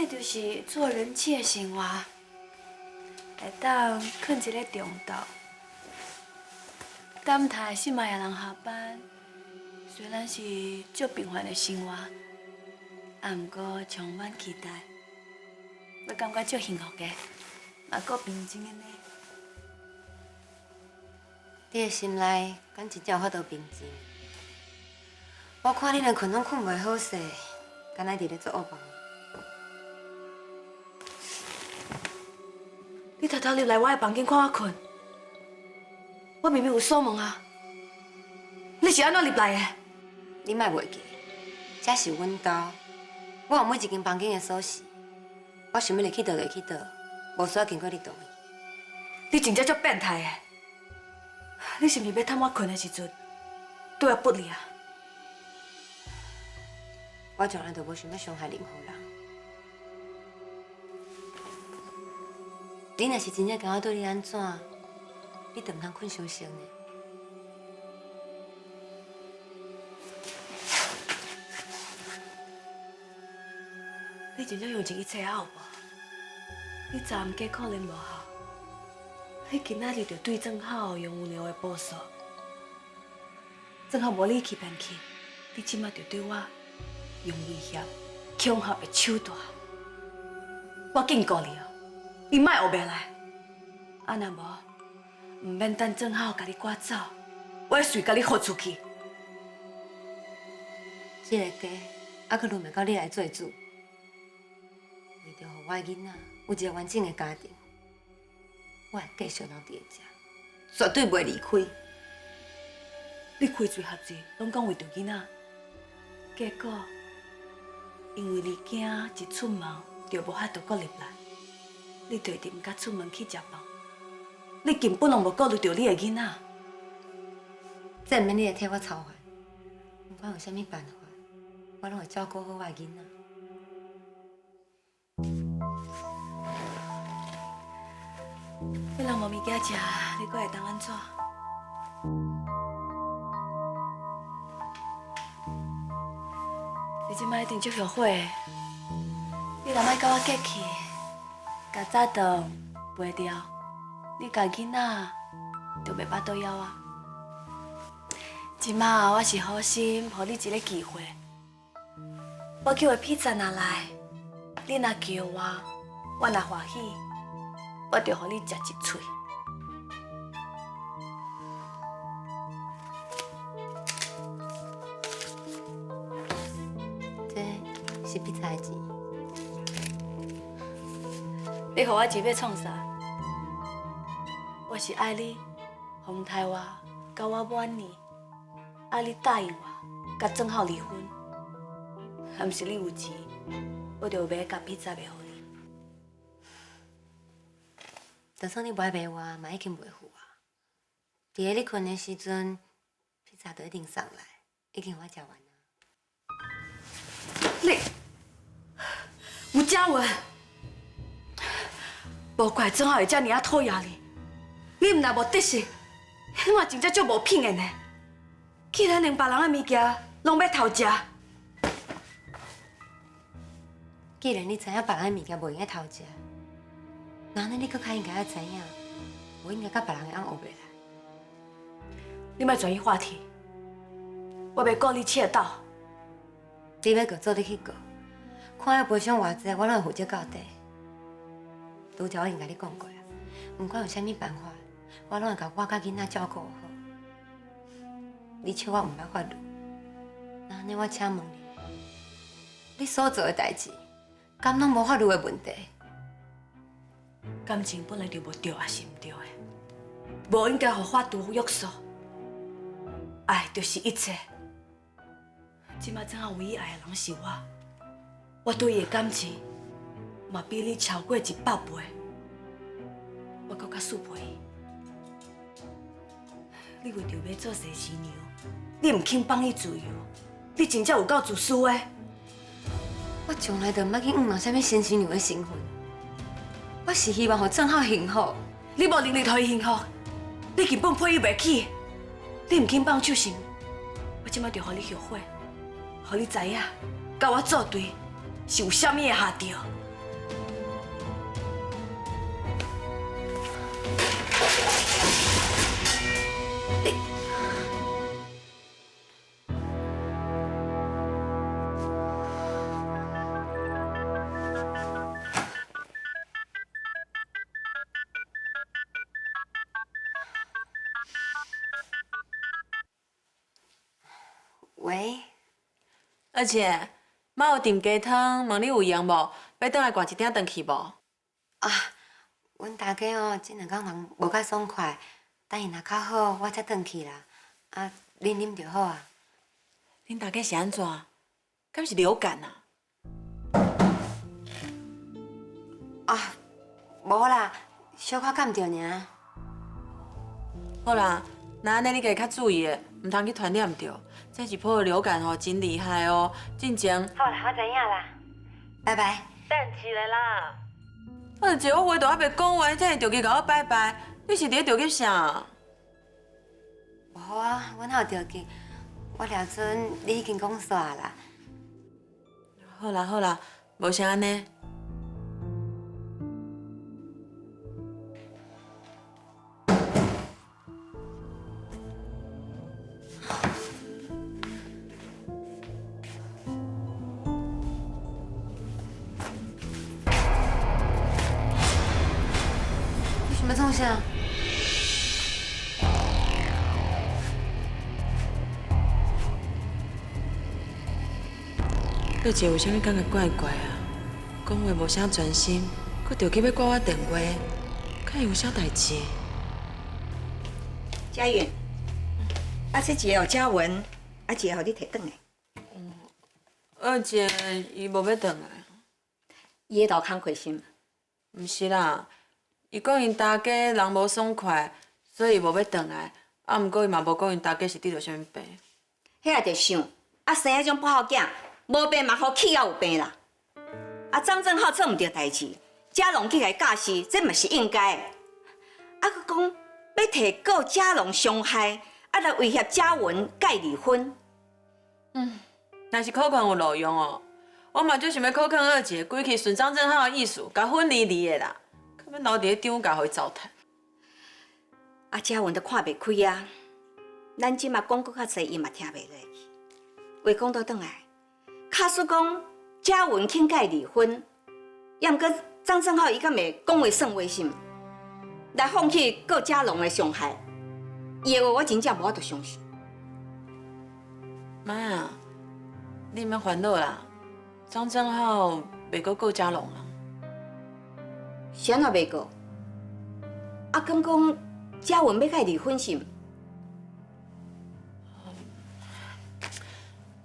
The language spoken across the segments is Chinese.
这就是做人妻的生活，会当困一个中昼，等待心爱的人下班。虽然是足平凡的生活，啊，毋过充满期待，我感觉足幸福的，嘛够平静的呢。你的心内敢真正有法度平静？我看你连困拢困袂好势，敢若伫咧做噩梦。你偷偷入来我的房间看我困，我明明有锁门啊！你是安怎入来的？你莫袂记，这是阮家，我有每一间房间的锁匙，我想要入去倒就去倒，无需要经过你同意。你真正足变态的！你是毋是要趁我困的时阵对我不利啊？我从来都无想要伤害任何人。你若是真正甲我对你安怎，你就毋通困伤心呢。你真正用尽一切啊，有无？你昨暗计可能无效，你今仔日就对正好用有聊的报数，正好无你欺骗去，你即马就对我用威胁、恐吓的手段。我警告你哦，你莫学袂来，啊若无，唔免等正好甲你赶走，我会随甲你豁出去。这个家，还佫轮袂到你来做主。为着互我的囡仔有一个完整的家庭，我会继续留伫咧遮，绝对袂离开。你开嘴合字，拢讲为着囡仔，结果因为你惊一出门就无法度搁入来，你就一直毋敢出门去食饭。你根本拢无顾虑到你的囡仔。这毋免你来替我操烦，不管有啥物办法，我拢会照顾好我的囡仔。你若无物件食，你搁会当安怎？你即摆一定足后悔，你若莫甲我客气，甲早顿陪掉，你家囡仔就袂巴肚枵啊。即摆我是好心，予你一个机会，我叫的披萨拿来，你若叫我若欢喜。我就予你食一喙。这是比赛的钱，你予我钱要创啥？我是爱你，风台我，甲我满年，爱你答应我，甲正好离婚。还毋是你有钱，我就买甲披萨卖予你。就算你不爱卖我，嘛已经袂付啊。伫个你困的时阵，披萨就一定送来，已经我食完啊。你吴嘉文，无怪正好会遮尔啊讨厌你。你毋但无得势，你嘛真正足无品的呢。既然连别人的物件拢要偷食，既然你知影别人的物件无用偷食，那你搁较应该要知影，无应该甲别人的翁学袂来。你莫转移话题，我袂顾你切倒。你要告做你去告，看要赔偿偌济，我拢会负责到底。拄则我已经甲你讲过啊，不管有啥物办法，我拢会甲我甲囡仔照顾好。你笑我毋捌法律，那安尼我请问你所做的代志，敢拢无法律的问题？感情本来就无对也是毋对的，无应该互法度约束。爱就是一切。即马正好唯一爱的人是我，我对伊的感情嘛比你超过100倍，我搁较输陪伊。你为着要做西施娘，你唔肯放伊自由，你真正有够自私的。我从来都毋捌去仰啥物先生娘的身份，我是希望互正好幸福。你无能力互伊幸福，你根本配伊袂起。你唔肯放手心，我即摆就互你后悔，互你知影，甲我作对是有啥物的下场。喂，二姐，妈有订鸡汤，问你有闲无？要倒来挂一鼎转去无？啊，阮大家哦，这2天人无介爽快，等伊若较好，我才转去啦。啊，恁啉就好啊。恁大家是安怎？敢是流感啊？啊，无啦，小可感着尔。好啦，那安尼你家较注意的，唔通去传染着。这一波流感吼真厉害哦，进前。好啦，我知影啦，拜拜。等一下啦。二姐，我话都还袂讲完，才会着急甲我拜拜。你是伫着急啥？无啊，阮哪有着急？我了准你已经讲煞啦。好啦好啦，无啥安尼。你想要创啥？二姐为啥物感觉怪怪啊？讲话无啥专心，搁着急要挂我电话，看有啥代志？佳韵，这一个互嘉文，一个互你摕转来。二姐伊无要转来。伊迄道工课是吗？毋是啦，伊讲因大家人无爽快，所以伊无要转来。啊，毋过伊嘛无讲因大家是得着啥物病。迄也着想，生迄种不好囝，无病嘛好气也有病啦。张正浩做毋着代志，嘉龙去甲伊教示，这嘛是应该的。佫讲要提告嘉龙伤害，来威胁嘉文改离婚。若是口腔有路用哦，我嘛就想要口腔二姐规气顺张正浩的意思，甲分离离的啦。可要留伫咧张家，互伊糟蹋。嘉文都看袂开啊，咱即马讲搁较济，伊嘛听袂落去。话讲倒转来，假使讲嘉文肯改离婚，也毋过张正浩伊敢会讲话算话是毋？来放弃告嘉龙的伤害，伊的话我真正无法度相信。妈啊，你莫烦恼啦，张正浩袂阁告嘉龙啊。是安怎袂告？敢讲嘉文要甲伊离婚是毋？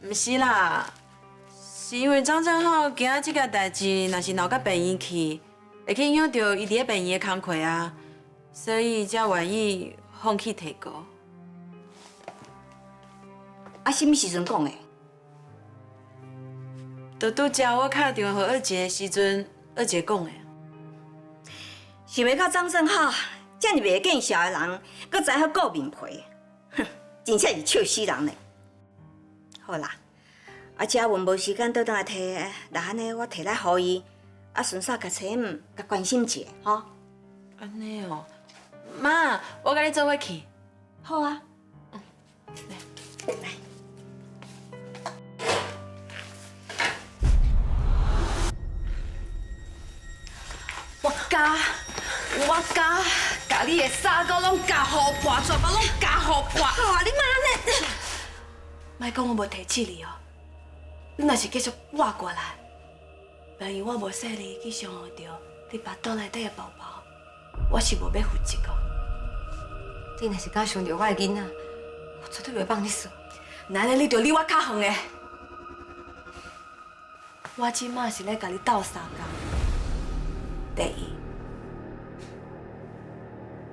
毋是啦，是因为张正浩惊即件代志，若是闹到病院去，会去影响到伊伫咧病院的工课啊，所以才愿意放弃提告。什么时阵讲的？就拄则我敲电话给二姐的时阵，二姐讲的。想要到张正浩遮尔袂见笑的人，搁知影顾面皮，哼，真正是笑死人嘞！好啦，嘉文无时间倒转来摕，那安尼我摕来互伊，顺便甲妻母甲关心一下，吼。安尼哦，妈，我甲你做伙去。好啊。来。甲你的衫裤拢夹好破，全部拢夹好破。啊，你妈呢？莫讲我无提醒你哦，你若是继续活过来，万一我无说你去伤害到你巴肚内底的宝宝，我是无要负责哦。你若是敢伤着我的囡仔，我绝对袂放你死。那呢，你就离我较远的。我即马是咧甲你斗相共。第一，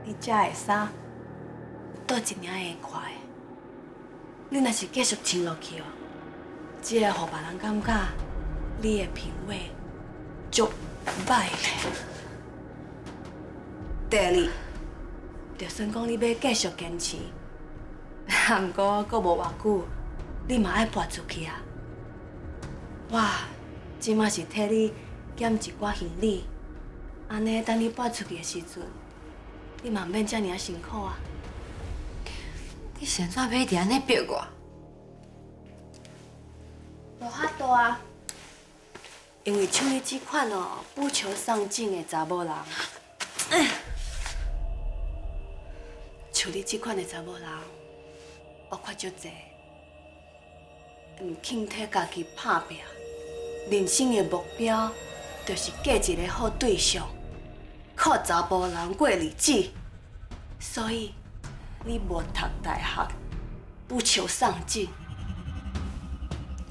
你遮的衫有倒一领会看的，你若是继续穿落去哦，只会互别人感觉你的品味足歹的。第二，就算讲你要继续坚持，毋过阁无偌久，你嘛爱搬出去啊！我即马是替你减一寡行李，安尼等你搬出去的时阵，你嘛免遮尔辛苦啊！你现在要一直安尼逼我？无法度啊，因为像你这款哦不求上进的查某人，像你这款的查某人，包括足济。唔肯替家己打拼，人生的目标就是嫁一个好对象，靠查甫人过日子。所以你无读大学，不求上进，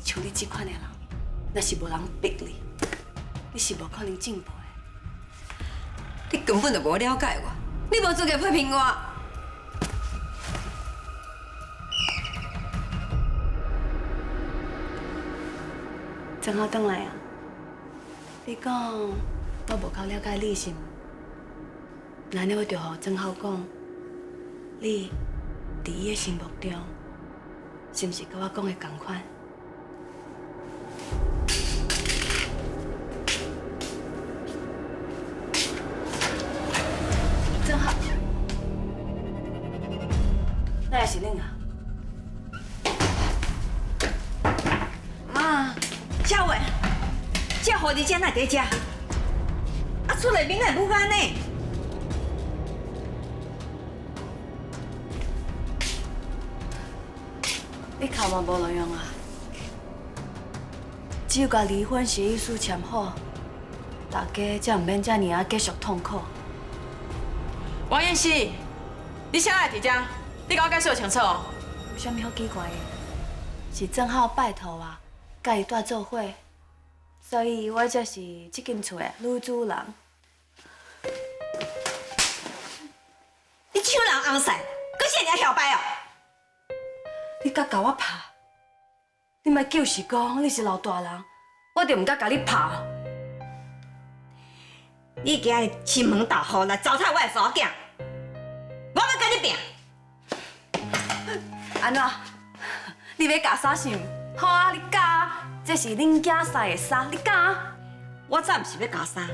像你这款的人，若是无人逼你，你是无可能进步的。你根本就无了解我，你无资格批评我。正好转来啊！你讲我无够了解你是吗？那你我就互正好讲，你伫伊的心目中，是毋是甲我讲的同款？正好，那也是恁啊！妈，嘉文，这狐狸精哪在遮？啊，出来明眼不安呢？你哭嘛无路用啊！只有甲离婚协议书签好，大家才唔免遮尔啊继续痛苦。王彦希，你啥来伫遮？你甲我解释清楚。有啥物好奇怪的？是正好拜托我，甲伊住做伙，所以我才是这间厝的女主人。你抢人红伞，搁是尔晓摆哦？你敢甲我拍？你莫就是讲你是老大人，我就唔敢甲你拍。你今日亲门大户来糟蹋我的查某囝，我要跟你拼！安怎？你要加衫是毋？好啊，你加，这是恁囝婿的衫，你加。我才毋是要加衫，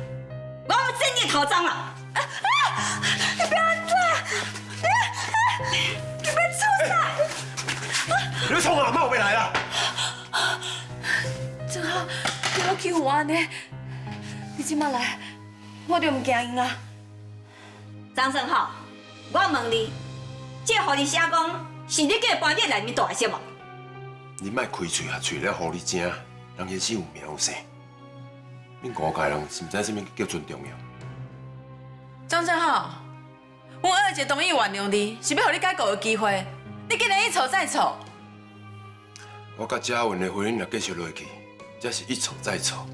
我要整你头脏了！你不要安怎？你别出来！你要冲啊！妈，我回来了。正好叫我欺负我安尼，你即马来，我就唔惊因啊。张胜浩，我问你，这狐狸社公是你叫伊搬进内面住的是无？你莫开嘴啊！嘴了狐狸精，人也是有名有姓。恁五家人是毋知啥物叫尊重呀？张正浩，阮二姐同意原谅你，是要互你改过的机会。你竟然一错再错！我甲嘉文的婚姻若继续落去，这是一错再错。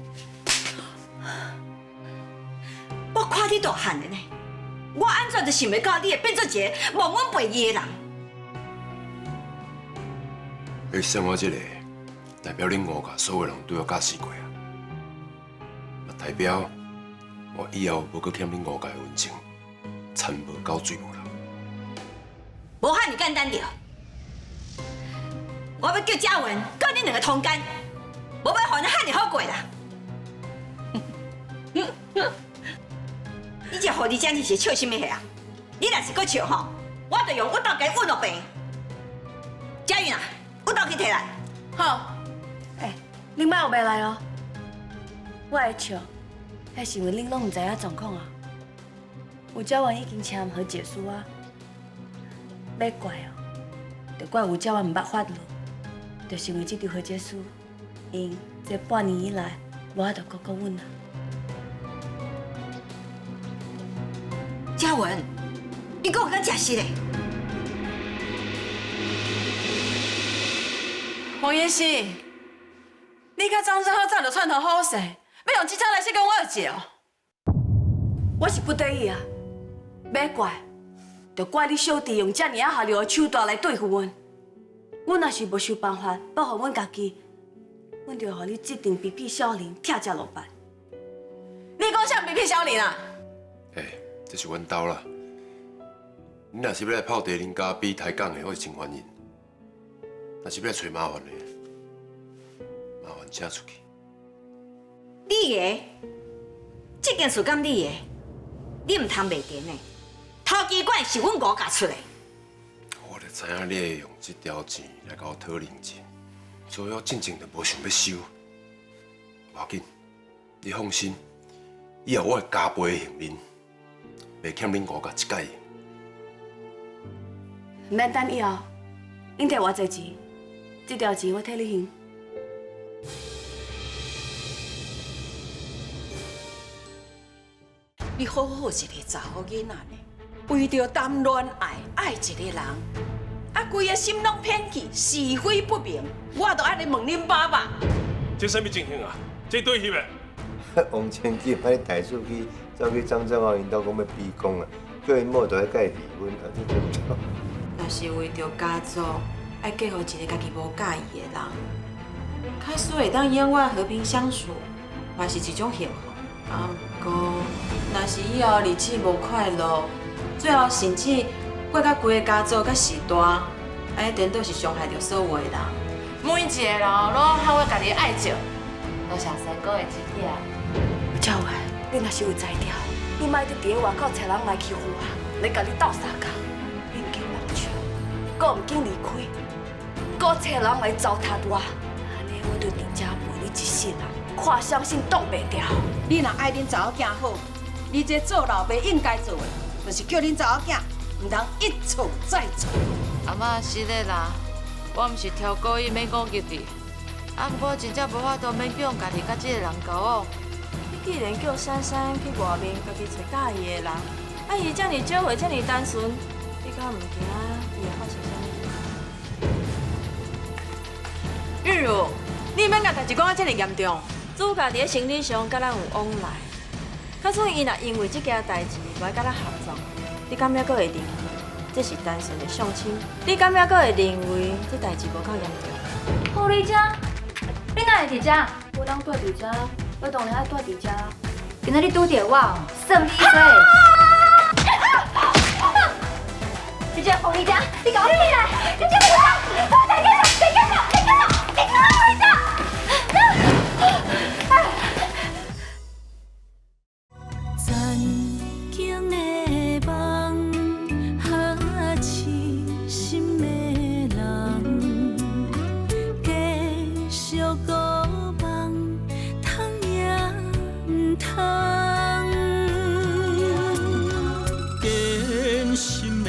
我看你大汉的呢，我安怎就想袂到你会变做一个忘恩背义的人？会生我这个，代表恁五家所有人对我假死过啊！也代表我以后无搁欠恁五家的恩情，惨无交罪无啦。无遐尼简单着。我要叫嘉文跟你两个通奸，无要互你遐尼好过啦。你这狐狸精你是笑什么呀？你若是搁笑吼，我就用骨头给稳落病。佳韵啊，骨头去摕来。好，恁妈有袂来哦。我会笑，迄是因为恁拢唔知影状况啊。有教员已经签和解书啊。要怪哦，就怪有教员唔捌法律，就是因为这张和解书，因这半年以来无法度顾阮啊。嘉文，你跟我讲假死嘞！王彦希，你甲张正浩早就串通好势，要用这招来说跟我二姐哦。我是不得已啊，要怪，就怪你小弟用这尔啊下流的手段来对付阮。阮若是无想办法保护阮家己，阮就互你这场卑鄙少年拆食落班。你讲啥卑鄙小人啊？这是阮兜啦。你若是要来泡茶啉咖啡抬杠的，我是真欢迎；若是要来找麻烦的，麻烦请出去。你的这件事敢你的，你唔通袂甜的。头机管是阮五家出的。我就知影你会用这条钱来甲我讨人情，所以我真正就无想要收。无要紧，你放心，以后我会加倍的幸运，袂欠恁五家一介。唔免等以后，因摕偌济钱，这条钱我替你还。你好好一个查某囡仔呢，为着谈恋爱一个人，啊，规个心拢偏去，是非不明，我都爱来问恁爸爸。这什么情形啊？这对翕的？王千金把你带出去，走去张正浩因兜讲要逼宫啊，叫因某就要甲伊离婚啊，这对不对？若是为着家族，爱嫁予一个家己无介意的人，开始会当永远和平相处，嘛是一种幸福。啊，不过若是以后日子无快乐，最后甚至过到规个家族甲时代，安尼颠倒是伤害着所有的人。每一个人拢还有家己的爱情，都像生哥的一点。赵伟，你若是有才调，你莫伫伫外口找人来欺负我，来甲你斗相共，你唔紧人笑，搁唔紧离开，搁找人来糟蹋我，安尼我就伫遮陪你一世人，看伤心挡袂掉。你若爱恁查某囝好，你这做老爸应该做的，就是叫恁查某囝唔通一错再错。阿嬷是的啦，我毋是挑故意免讲吉的，啊，不过真正无法度勉强家己甲这个人交往。你既然叫珊珊去外面家己找介意的人，啊，伊遮尔少岁，遮尔单纯，你敢唔惊伊会发生啥物？玉如，你免甲代志讲啊遮尔严重。主家伫咧生理上甲咱有往来，假使伊若因为这件代志无爱甲咱合作，你敢还阁会认为这是单纯的相亲？你敢还阁会认为这代志无够严重？护理姐，你哪会伫遮？有人住伫遮，我当然爱住伫遮。今仔日拄着我，算你衰。你这护理姐，你搞你来！你这护理姐，快点给我，给我，给我，给我，护理姐！曾经的梦，哈痴心的人，继续孤梦，通也唔通。坚心的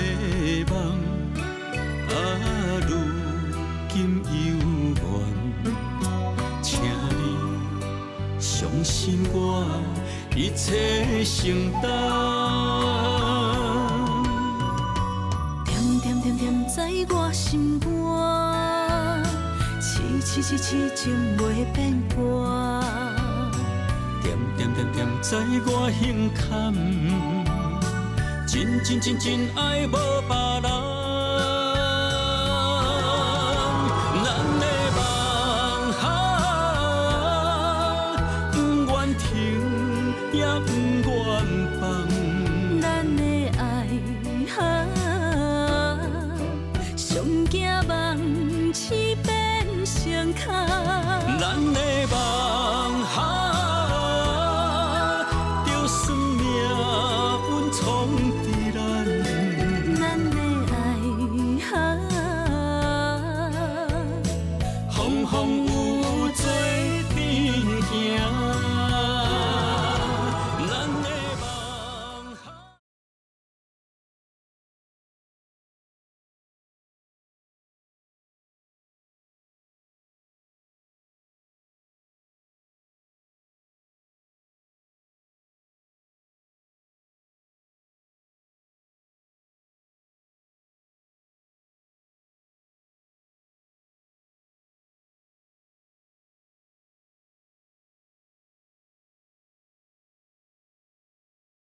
梦，啊，如今犹原，请你相信我。一切承担，点点点点在我心肝，痴情袂变卦。点点点点在我胸坎，真爱无别人。咱的梦不愿停，也不愿放。咱的爱上惊梦，痴变成空。咱的梦。